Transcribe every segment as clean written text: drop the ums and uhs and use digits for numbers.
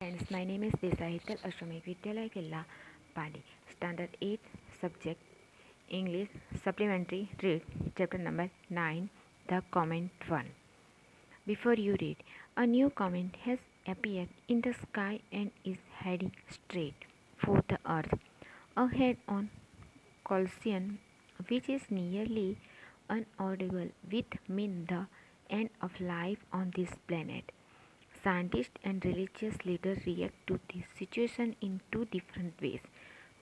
Friends, my name is Desahital Ashramik Vidyalaya Killa Pali, Standard 8, Subject English, Supplementary, read Chapter number 9, The Comment 1. Before you read, a new comet has appeared in the sky and is heading straight for the Earth, ahead on Chalcyon, which is nearly unaudible, which means the end of life on this planet. Scientists and religious leaders react to this situation in two different ways.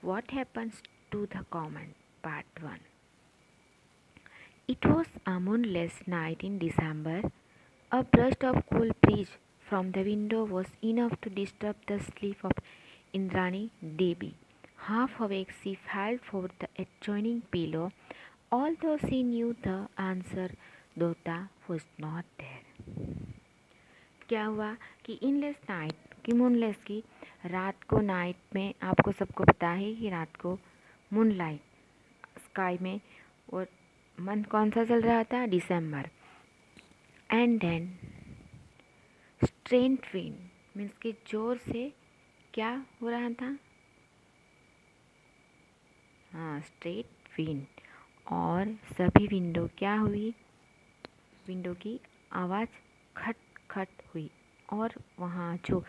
What happens to the comet? Part 1. It was a moonless night in December. A burst of cool breeze from the window was enough to disturb the sleep of Indrani Devi. Half awake, she felt for the adjoining pillow, although she knew the answer. Dota was not there. क्या हुआ कि इनलेस night की moonless की रात को night में आपको सबको पता है कि रात को मूनलाइट स्काई में और मंथ कौन सा चल रहा था दिसंबर and then strong wind means कि जोर से क्या हो रहा था हाँ स्ट्रेट विंड और सभी विंडो क्या हुई विंडो की आवाज़ खट खट हुई और वहाँ जो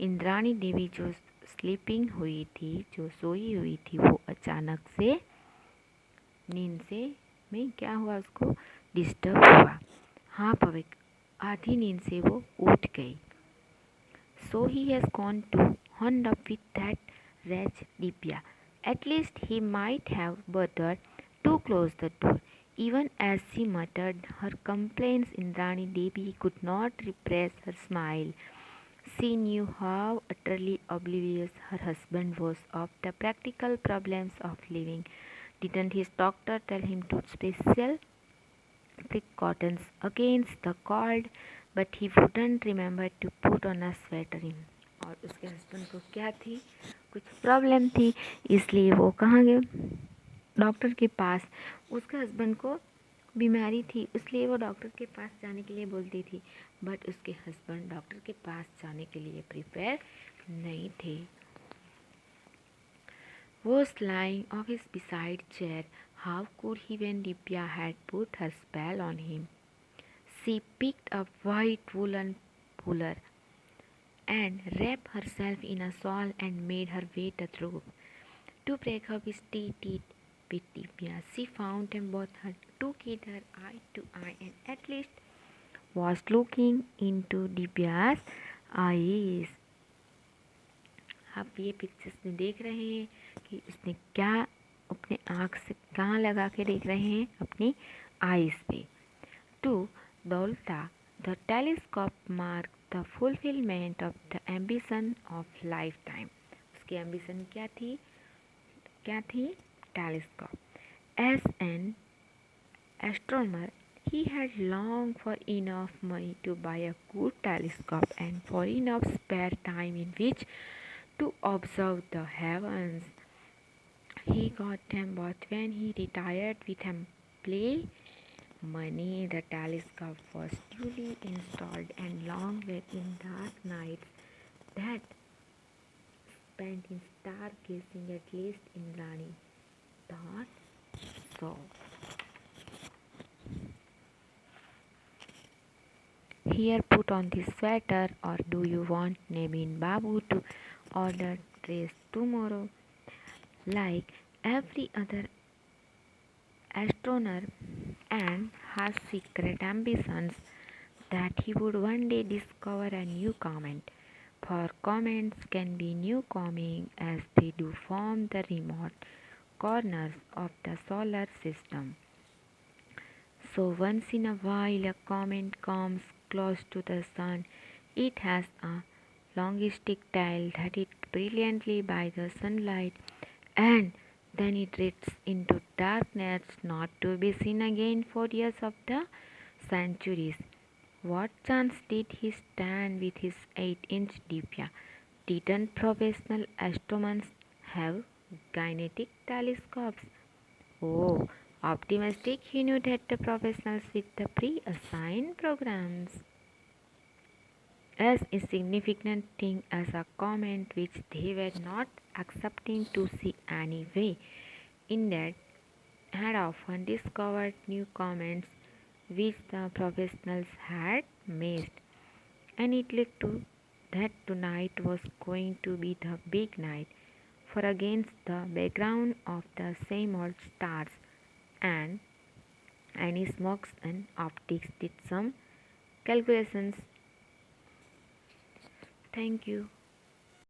इंद्राणी देवी जो स्लीपिंग हुई थी जो सोई हुई थी वो अचानक से नींद से में क्या हुआ उसको डिस्टर्ब हुआ हाँ पविक आधी नींद से वो उठ गई so he has gone to hand up with that reach Divya at least he might have better to close the door. Even as she muttered her complaints, Indrani Devi could not repress her smile. She knew how utterly oblivious her husband was of the practical problems of living. Didn't his doctor tell him to special precautions against the cold? But he wouldn't remember to put on a sweater in. और उसके husband को क्या थी कुछ problem थी इसलिए वो कहाँ गए डॉक्टर के पास उसके हस्बैंड को बीमारी थी इसलिए वो डॉक्टर के पास जाने के लिए बोलती थी बट उसके हस्बैंड डॉक्टर के पास जाने के लिए प्रिपेयर नहीं थे was lying of his beside chair. How could he when Divya had put her spell on him? She picked up white woolen puller and wrapped herself in a shawl and made her way to the roof. To break up his teeth with Divya, she found them both her together eye to eye and at least was looking into Divya's eyes. आप ये pictures में देख रहे हैं कि उसने क्या अपने आँख से कहाँ लगा के देख रहे हैं अपनी आईज पे टू दौलता the telescope mark the fulfilment of the ambition of lifetime उसकी एम्बिशन क्या थी telescope as an astronomer he had longed for enough money to buy a good telescope and for enough spare time in which to observe the heavens. He got them both when he retired with ample money. The telescope was duly installed and long were in dark nights that spent in stargazing at least Indrani thought so. Here, put on this sweater, or do you want Nabin Babu to order dress tomorrow? Like every other astronomer and has secret ambitions that he would one day discover a new comet. For comets can be new coming as they do form the remote corners of the solar system. So once in a while a comet comes close to the sun. It has a longistic tail that is brilliantly by the sunlight and then it drifts into darkness not to be seen again for years of the centuries. What chance did he stand with his 8-inch Divya? Didn't professional astronomers have gigantic telescopes? Oh, optimistic, he knew that the professionals with the pre-assigned programs. as insignificant thing as a comment which they were not accepting to see anyway. Indeed, had often discovered new comments which the professionals had missed, and it led to that tonight was going to be the big night. For against the background of the same old stars and Annie Smokes and Optics did some calculations. Thank you.